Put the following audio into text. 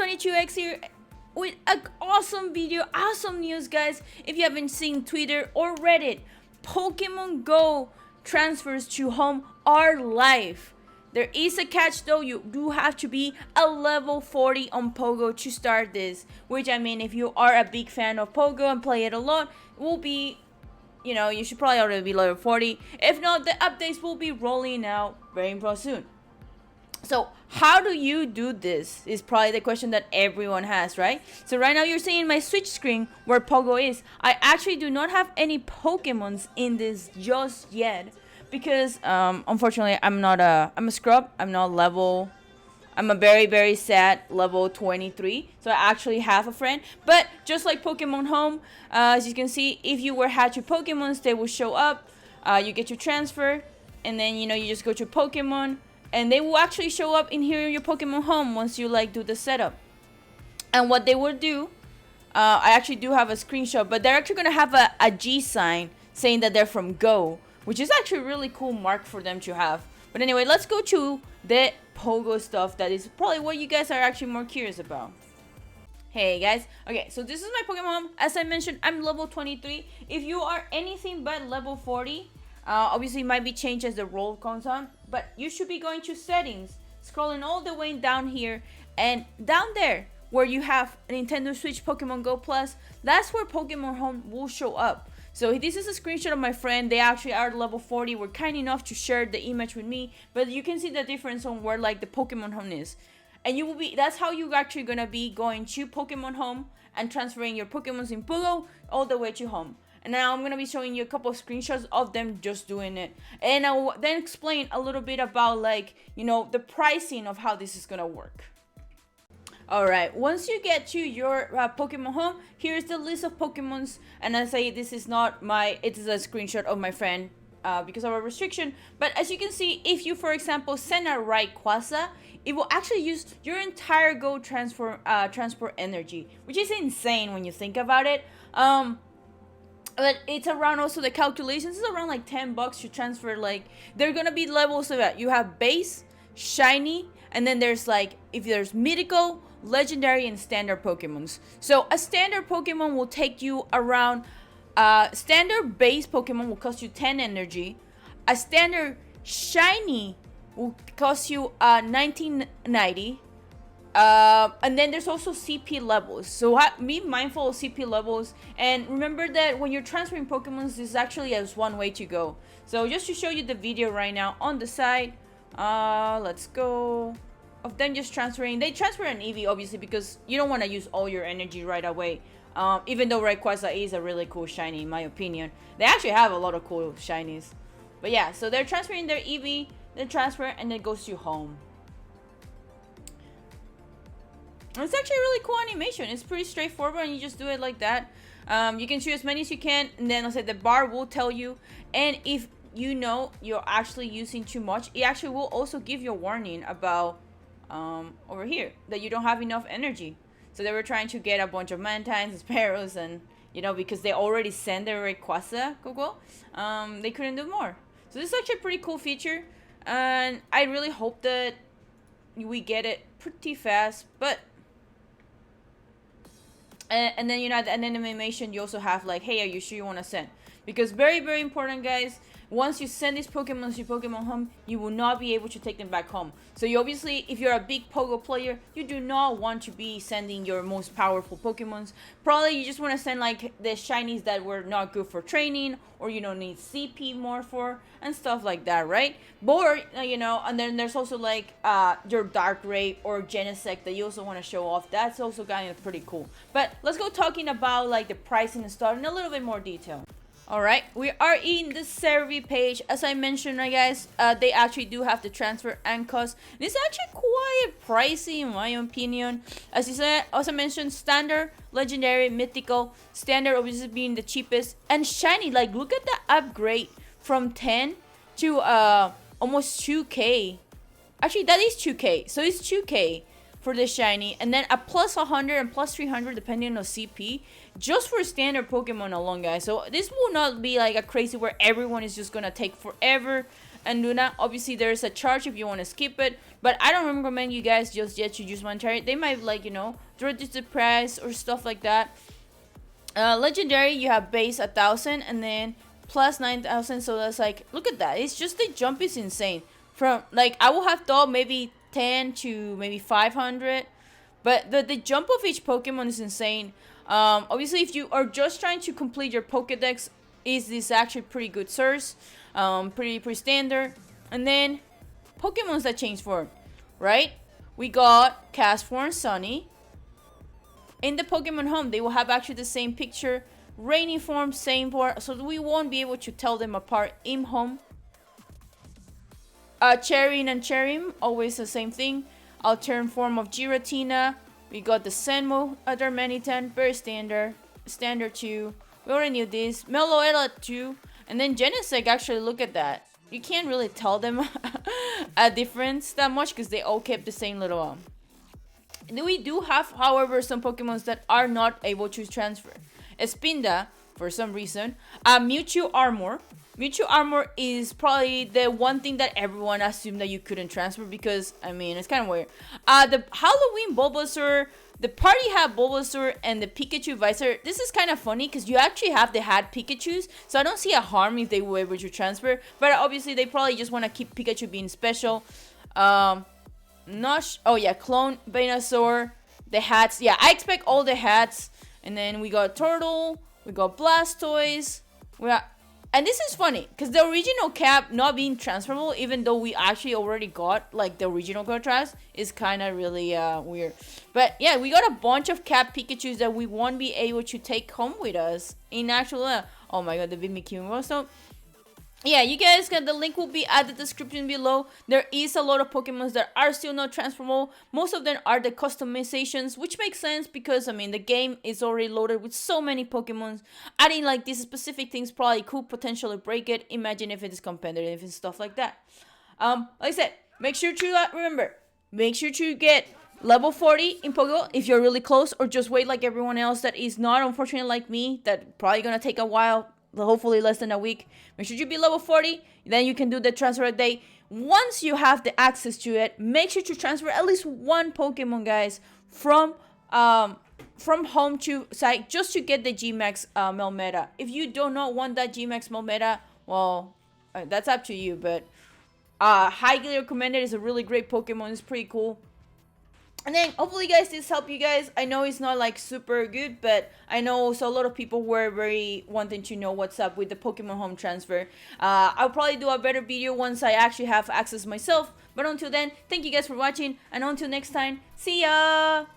Level22X here with an awesome video, awesome news, guys. If you haven't seen Twitter or Reddit, Pokemon Go transfers to home are live. There is a catch though, you do have to be a level 40 on Pogo to start this. Which, I mean, if you are a big fan of Pogo and play it a lot, it will be, you know, you should probably already be level 40. If not, the updates will be rolling out very soon. So how do you do this is probably the question that everyone has, right? So right now you're seeing my Switch screen where Pogo is. I actually do not have any Pokemons in this just yet because unfortunately I'm a scrub. I'm a very sad level 23. So I actually have a friend. But just like Pokemon Home, as you can see, if you were hatch your Pokemons, they will show up. You get your transfer, and then you just go to Pokemon. And they will actually show up in here in your Pokemon Home once you do the setup. And what they will do, I actually do have a screenshot, but they're actually gonna have a G sign saying that they're from Go, which is actually a really cool mark for them to have. But anyway, let's go to the Pogo stuff that is probably what you guys are actually more curious about. Hey guys, okay, so this is my Pokemon Home. As I mentioned, I'm level 23. If you are anything but level 40, obviously it might be changed as the roll comes on, but you should be going to settings, scrolling all the way down here, and down there where you have Nintendo Switch Pokemon Go Plus, that's where Pokemon Home will show up. So this is a screenshot of my friend. They actually are level 40, were kind enough to share the image with me, but you can see the difference on where the Pokemon Home is. And that's how you're actually gonna be going to Pokemon Home and transferring your Pokemons in Pogo all the way to home. And now I'm going to be showing you a couple of screenshots of them just doing it. And I will then explain a little bit about the pricing of how this is going to work. Alright, once you get to your Pokemon Home, here's the list of Pokemons. And I say this is not it is a screenshot of my friend because of a restriction. But as you can see, if you, for example, send a Rayquaza, it will actually use your entire Go transport energy, which is insane when you think about it. But it's around also the calculations is around $10 to transfer. They're gonna be levels of that. You have base, shiny, and then there's if there's mythical, legendary, and standard Pokemons. So a standard Pokemon will take you around. Standard base Pokemon will cost you 10 energy. A standard shiny will cost you 1990. And then there's also CP levels, so be mindful of CP levels, and remember that when you're transferring Pokemon, this is actually as one way to go. So just to show you the video right now on the side, let's go of them just transferring. They transfer an Eevee obviously because you don't want to use all your energy right away, even though Rayquaza is a really cool shiny in my opinion. They actually have a lot of cool shinies, but yeah, so they're transferring their Eevee, they transfer, and then it goes to home. It's actually a really cool animation. It's pretty straightforward and you just do it like that. You can shoot as many as you can, and then the bar will tell you. And if you're actually using too much, it actually will also give you a warning about over here that you don't have enough energy. So they were trying to get a bunch of Mantines, Sparrows, and because they already sent their Rayquaza Google, they couldn't do more. So this is actually a pretty cool feature, and I really hope that we get it pretty fast. But and then at the end of the animation you also have hey, are you sure you want to send? Because very important, guys, once you send these Pokemon to Pokemon Home, you will not be able to take them back home. So you obviously, if you're a big Pogo player, you do not want to be sending your most powerful Pokemons. Probably you just want to send the shinies that were not good for training, or you don't need CP more for, and stuff like that, right? Or and then there's also your Darkrai or Genesect that you also want to show off. That's also kind of pretty cool. But let's go talking about the pricing and stuff in a little bit more detail. Alright, we are in the survey page. As I mentioned, right, guys, they actually do have the transfer and cost. This is actually quite pricey in my opinion. As you said, also mentioned, standard, legendary, mythical. Standard obviously being the cheapest, and shiny. Look at the upgrade from 10 to almost 2k. Actually, that is 2k. So it's 2k for the shiny, and then a plus 100 and plus 300 depending on CP, just for standard Pokemon alone, guys. So this will not be a crazy where everyone is just gonna take forever and Luna. Obviously, there's a charge if you want to skip it, but I don't recommend you guys just yet to use monetary. They might like, you know, reduce the price or stuff like that. Legendary, you have base 1,000 and then plus 9,000. So that's like, look at that. It's just the jump is insane. From like, I would have thought maybe 10 to maybe 500, but the jump of each Pokemon is insane. Obviously, if you are just trying to complete your Pokedex, is this actually pretty good source. Pretty standard. And then Pokemons that change form, right? We got Castform, Sunny. In the Pokemon Home, they will have actually the same picture. Rainy form, same form, so we won't be able to tell them apart in Home. Cherin and Cherim, always the same thing. Alternate form of Giratina. We got the Senmo, Darmanitan, very standard. Standard 2. We already knew this. Meloetta 2. And then Genesect, actually, look at that. You can't really tell them a difference that much because they all kept the same little We do have, however, some Pokemons that are not able to transfer. Espinda, for some reason. Mewtwo Armor. Mewtwo Armor is probably the one thing that everyone assumed that you couldn't transfer because, I mean, it's kind of weird. The Halloween Bulbasaur, the Party Hat Bulbasaur, and the Pikachu Visor. This is kind of funny because you actually have the hat Pikachus, so I don't see a harm if they were able to transfer. But obviously, they probably just want to keep Pikachu being special. Oh yeah, Clone Venusaur, the hats. Yeah, I expect all the hats. And then we got Turtle, we got Blastoise, and this is funny because the original cap not being transferable, even though we actually already got like the original contrast, is kind of really weird. But yeah, we got a bunch of cap Pikachus that we won't be able to take home with us in actual. Oh my god, the Mimikyu. So yeah, you guys got the link will be at the description below. There is a lot of Pokemons that are still not transferable. Most of them are the customizations, which makes sense because, I mean, the game is already loaded with so many Pokemons. Adding like these specific things probably could potentially break it. Imagine if it is competitive and stuff like that. Like I said, make sure to remember, make sure to get level 40 in Pogo if you're really close, or just wait like everyone else that is not, unfortunately, like me, that probably gonna take a while. Hopefully less than a week. Make sure you be level 40, then you can do the transfer a day. Once you have the access to it, make sure to transfer at least one Pokemon, guys, from home to site, just to get the Gmax Melmeta. If you do not want that Gmax Melmeta, well, that's up to you, but highly recommended. It's a really great Pokemon. It's pretty cool. And then hopefully, guys, this helped you guys. I know it's not like super good, but I know also a lot of people were very wanting to know what's up with the Pokemon Home transfer. I'll probably do a better video once I actually have access myself. But until then, thank you guys for watching, and until next time, see ya!